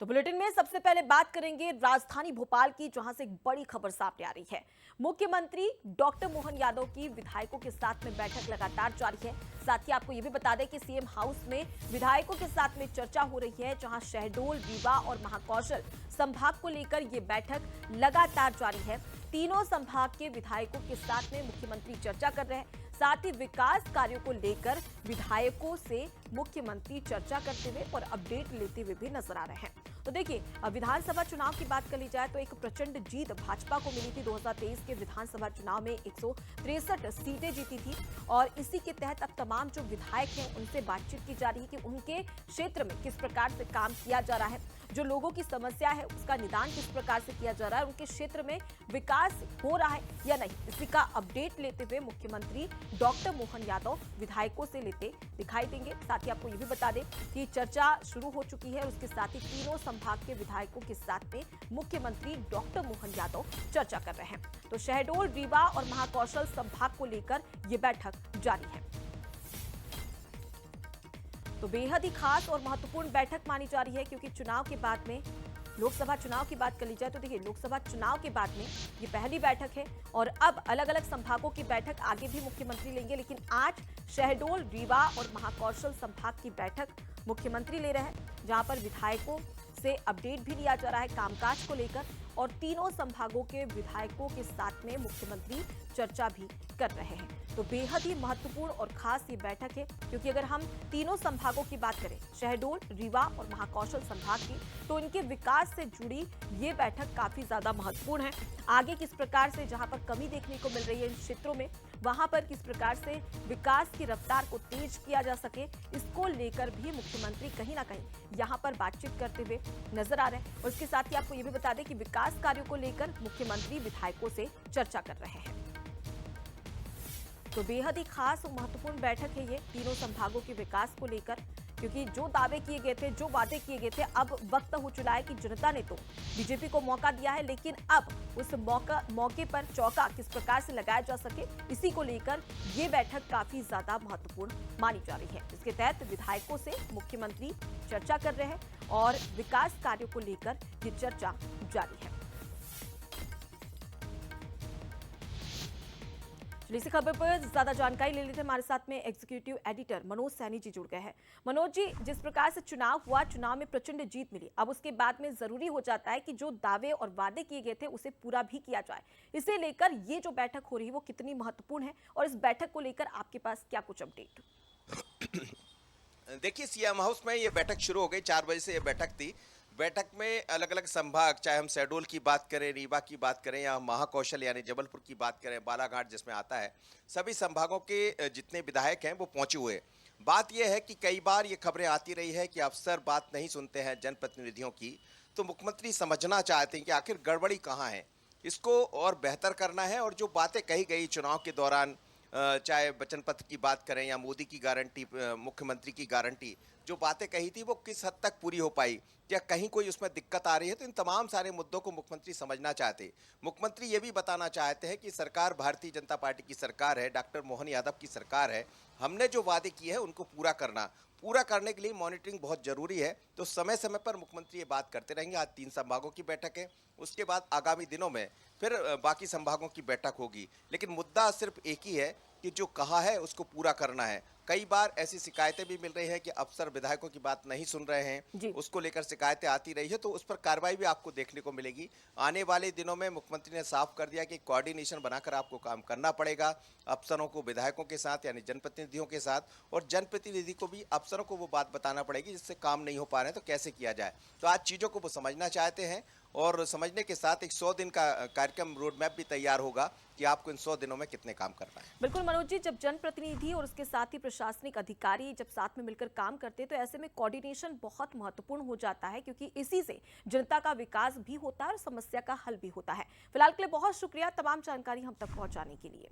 तो बुलेटिन में सबसे पहले बात करेंगे राजधानी भोपाल की, जहां से एक बड़ी खबर सामने आ रही है। मुख्यमंत्री डॉक्टर मोहन यादव की विधायकों के साथ में बैठक लगातार जारी है। साथ ही आपको यह भी बता दें कि सीएम हाउस में विधायकों के साथ में चर्चा हो रही है, जहां शहडोल, रीवा और महाकौशल संभाग को लेकर यह बैठक लगातार जारी है। तीनों संभाग के विधायकों के साथ में मुख्यमंत्री चर्चा कर रहे हैं। साथ ही विकास कार्यों को लेकर विधायकों से मुख्यमंत्री चर्चा करते हुए और अपडेट लेते हुए भी नजर आ रहे हैं। तो देखिए, अब विधानसभा चुनाव की बात कर ली जाए तो एक प्रचंड जीत भाजपा को मिली थी। 2023 के विधानसभा चुनाव में 163 सीटें जीती थी और इसी के तहत अब तमाम जो विधायक हैं उनसे बातचीत की जा रही है कि उनके क्षेत्र में किस प्रकार से काम किया जा रहा है, जो लोगों की समस्या है उसका निदान किस प्रकार से किया जा रहा है, उनके क्षेत्र में विकास हो रहा है या नहीं, इसी का अपडेट लेते हुए मुख्यमंत्री डॉक्टर मोहन यादव विधायकों से लेते दिखाई देंगे। साथ ही आपको ये भी बता दें कि चर्चा शुरू हो चुकी है और उसके साथ ही तीनों संभाग के विधायकों के साथ में मुख्यमंत्री डॉक्टर मोहन यादव चर्चा कर रहे हैं। तो शहडोल, रीवा और महाकौशल संभाग को लेकर यह बैठक जारी है। तो बेहद ही खास और महत्वपूर्ण बैठक मानी जा रही है, क्योंकि चुनाव के बाद में लोकसभा चुनाव की बात कर ली जाए तो देखिए, लोकसभा चुनाव के बाद में ये पहली बैठक है और अब अलग अलग संभागों की बैठक आगे भी मुख्यमंत्री लेंगे। लेकिन आज शहडोल, रीवा और महाकौशल संभाग की बैठक मुख्यमंत्री ले रहे हैं, जहां पर विधायकों से अपडेट भी लिया जा रहा है कामकाज को लेकर और तीनों संभागों के विधायकों के साथ में मुख्यमंत्री चर्चा भी कर रहे हैं। तो बेहद ही महत्वपूर्ण और खास ये बैठक है, क्योंकि अगर हम तीनों संभागों की बात करें, शहडोल, रीवा और महाकौशल संभाग की, तो इनके विकास से जुड़ी ये बैठक काफी ज्यादा महत्वपूर्ण है। आगे किस प्रकार से जहां पर कमी देखने को मिल रही है इन क्षेत्रों में, वहां पर किस प्रकार से विकास की रफ्तार को तेज किया जा सके, इसको लेकर भी मुख्यमंत्री कहीं ना कहीं यहां पर बातचीत करते हुए नजर आ रहे हैं। और इसके साथ ही आपको ये भी बता दें कि विकास कार्यों को लेकर मुख्यमंत्री विधायकों से चर्चा कर रहे हैं। तो बेहद ही खास और महत्वपूर्ण बैठक है ये तीनों संभागों के विकास को लेकर, क्योंकि जो दावे किए गए थे, जो वादे किए गए थे, अब वक्त हो चुका है कि जनता ने तो बीजेपी को मौका दिया है, लेकिन अब उस मौके पर चौका किस प्रकार से लगाया जा सके, इसी को लेकर ये बैठक काफी ज्यादा महत्वपूर्ण मानी जा रही है। इसके तहत विधायकों से मुख्यमंत्री चर्चा कर रहे हैं और विकास कार्यों को लेकर ये चर्चा जारी है। इसी खबर पर ज्यादा जानकारी ले लेते हैं। हमारे साथ में एग्जीक्यूटिव एडिटर मनोज सैनी जी जुड़ गए हैं। मनोज जी, जिस प्रकार से चुनाव हुआ, चुनाव में प्रचंड जीत मिली, अब उसके बाद में जरूरी हो जाता है कि जो दावे और वादे किए गए थे उसे पूरा भी किया जाए। इसे लेकर ये जो बैठक हो रही है वो कितनी महत्वपूर्ण है और इस बैठक को लेकर आपके पास क्या कुछ अपडेट? देखिए, सीएम हाउस में ये बैठक शुरू हो गई। 4 बजे से ये बैठक थी। बैठक में अलग अलग संभाग, चाहे हम शहडोल की बात करें, रीवा की बात करें या महाकौशल यानी जबलपुर की बात करें, बालाघाट जिसमें आता है, सभी संभागों के जितने विधायक हैं वो पहुंचे हुए हैं। बात यह है कि कई बार ये खबरें आती रही है कि अफसर बात नहीं सुनते हैं जनप्रतिनिधियों की, तो मुख्यमंत्री समझना चाहते हैं कि आखिर गड़बड़ी कहाँ है, इसको और बेहतर करना है। और जो बातें कही गई चुनाव के दौरान, चाहे वचन पत्र की बात करें या मोदी की गारंटी, मुख्यमंत्री की गारंटी, जो बातें कही थी वो किस हद तक पूरी हो पाई या कहीं कोई उसमें दिक्कत आ रही है, तो इन तमाम सारे मुद्दों को मुख्यमंत्री समझना चाहते। मुख्यमंत्री ये भी बताना चाहते हैं कि सरकार भारतीय जनता पार्टी की सरकार है, डॉक्टर मोहन यादव की सरकार है। हमने जो वादे किए हैं उनको पूरा करने के लिए मॉनिटरिंग बहुत जरूरी है। तो समय समय पर मुख्यमंत्री ये बात करते रहेंगे। आज 3 संभागों की बैठक है, उसके बाद आगामी दिनों में फिर बाकी संभागों की बैठक होगी। लेकिन मुद्दा सिर्फ एक ही है कि जो कहा है उसको पूरा करना है। कई बार ऐसी शिकायतें भी मिल रही है कि अफसर विधायकों की बात नहीं सुन रहे हैं, उसको लेकर शिकायतें आती रही है, तो उस पर कार्रवाई भी आपको देखने को मिलेगी। आने वाले दिनों में मुख्यमंत्री ने साफ कर दिया कि कोऑर्डिनेशन बनाकर आपको काम करना पड़ेगा, अफसरों को विधायकों के साथ यानी जनप्रतिनिधियों के साथ, और जनप्रतिनिधि को भी अफसरों को वो बात बताना पड़ेगी जिससे काम नहीं हो पा रहे हैं तो कैसे किया जाए। तो आज चीज़ों को वो समझना चाहते हैं और समझने के साथ एक 100 दिन का कार्यक्रम रोड मैप भी तैयार होगा कि आपको इन 100 दिनों में कितने काम करना है। बिल्कुल मनोज जी, जब जनप्रतिनिधि और उसके साथ ही प्रशासनिक अधिकारी जब साथ में मिलकर काम करते हैं तो ऐसे में कोऑर्डिनेशन बहुत महत्वपूर्ण हो जाता है, क्योंकि इसी से जनता का विकास भी होता है और समस्या का हल भी होता है। फिलहाल के लिए बहुत शुक्रिया तमाम जानकारी हम तक पहुंचाने के लिए।